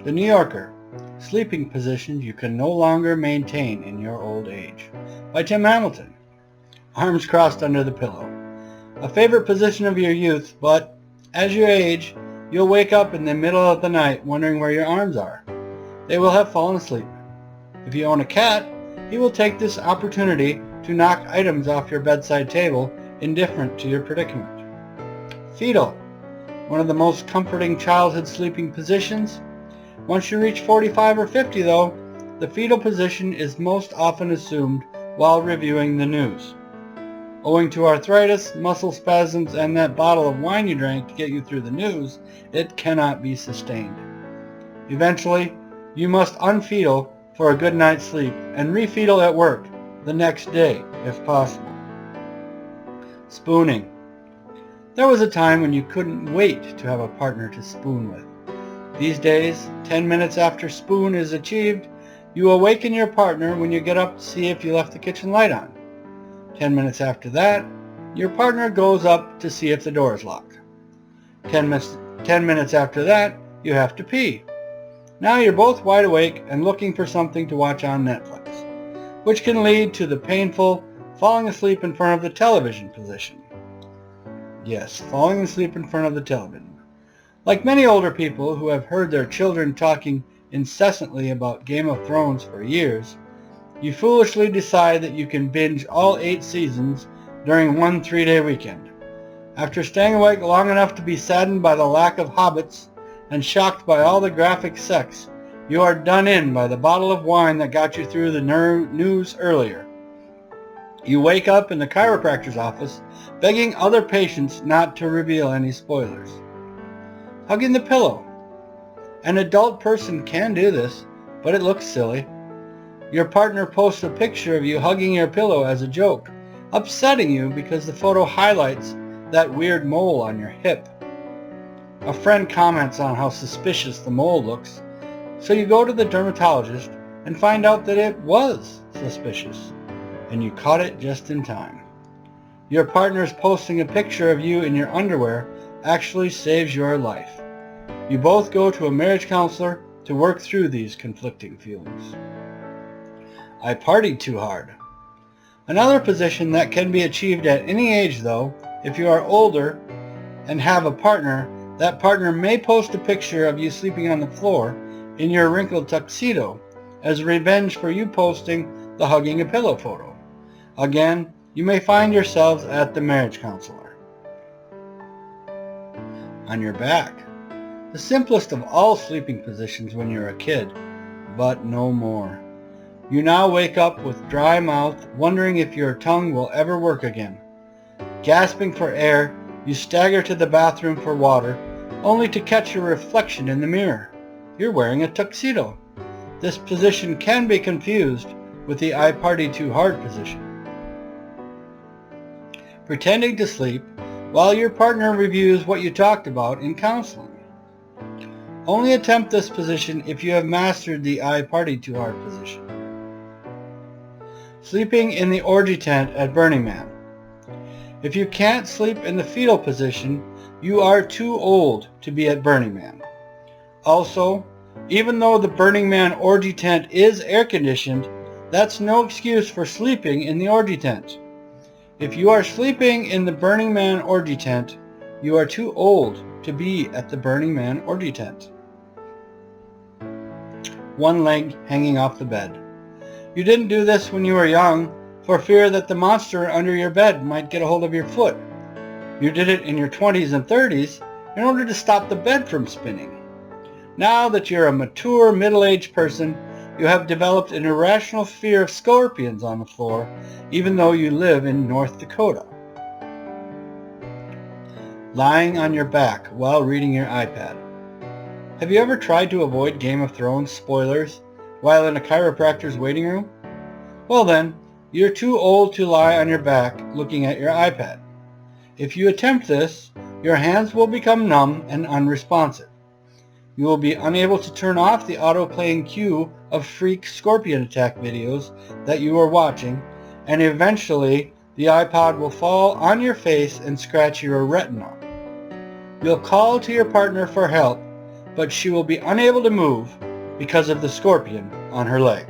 The New Yorker, Sleeping Positions You Can No Longer Maintain in Your Old Age, by Tim Hamilton. Arms crossed under the pillow. A favorite position of your youth, but as you age, you'll wake up in the middle of the night wondering where your arms are. They will have fallen asleep. If you own a cat, he will take this opportunity to knock items off your bedside table, indifferent to your predicament. Fetal, one of the most comforting childhood sleeping positions. Once you reach 45 or 50 though, the fetal position is most often assumed while reviewing the news. Owing to arthritis, muscle spasms, and that bottle of wine you drank to get you through the news, it cannot be sustained. Eventually, you must unfetal for a good night's sleep and refetal at work the next day, if possible. Spooning. There was a time when you couldn't wait to have a partner to spoon with. These days, 10 minutes after spoon is achieved, you awaken your partner when you get up to see if you left the kitchen light on. 10 minutes after that, your partner goes up to see if the door is locked. 10 minutes after that, you have to pee. Now you're both wide awake and looking for something to watch on Netflix, which can lead to the painful falling asleep in front of the television position. Yes, falling asleep in front of the television. Like many older people who have heard their children talking incessantly about Game of Thrones for years, you foolishly decide that you can binge all 8 seasons during one 3-day weekend. After staying awake long enough to be saddened by the lack of hobbits and shocked by all the graphic sex, you are done in by the bottle of wine that got you through the news earlier. You wake up in the chiropractor's office begging other patients not to reveal any spoilers. Hugging the pillow. An adult person can do this, but it looks silly. Your partner posts a picture of you hugging your pillow as a joke, upsetting you because the photo highlights that weird mole on your hip. A friend comments on how suspicious the mole looks, so you go to the dermatologist and find out that it was suspicious, and you caught it just in time. Your partner's posting a picture of you in your underwear actually saves your life. You both go to a marriage counselor to work through these conflicting feelings. I partied too hard. Another position that can be achieved at any age though, if you are older and have a partner, that partner may post a picture of you sleeping on the floor in your wrinkled tuxedo as revenge for you posting the hugging a pillow photo. Again, you may find yourselves at the marriage counselor. On your back. The simplest of all sleeping positions when you're a kid, but no more. You now wake up with dry mouth, wondering if your tongue will ever work again. Gasping for air, you stagger to the bathroom for water, only to catch your reflection in the mirror. You're wearing a tuxedo. This position can be confused with the I party too hard position. Pretending to sleep while your partner reviews what you talked about in counseling. Only attempt this position if you have mastered the I party too hard position. Sleeping in the orgy tent at Burning Man. If you can't sleep in the fetal position, you are too old to be at Burning Man. Also, even though the Burning Man orgy tent is air conditioned, that's no excuse for sleeping in the orgy tent. If you are sleeping in the Burning Man orgy tent, you are too old to be at the Burning Man orgy tent. One leg hanging off the bed. You didn't do this when you were young for fear that the monster under your bed might get a hold of your foot. You did it in your 20s and 30s in order to stop the bed from spinning. Now that you're a mature, middle-aged person, you have developed an irrational fear of scorpions on the floor, even though you live in North Dakota. Lying on your back while reading your iPad. Have you ever tried to avoid Game of Thrones spoilers while in a chiropractor's waiting room? Well then, you're too old to lie on your back looking at your iPad. If you attempt this, your hands will become numb and unresponsive. You will be unable to turn off the auto-playing queue of freak scorpion attack videos that you are watching, and eventually the iPod will fall on your face and scratch your retina. You'll call to your partner for help, but she will be unable to move because of the scorpion on her leg.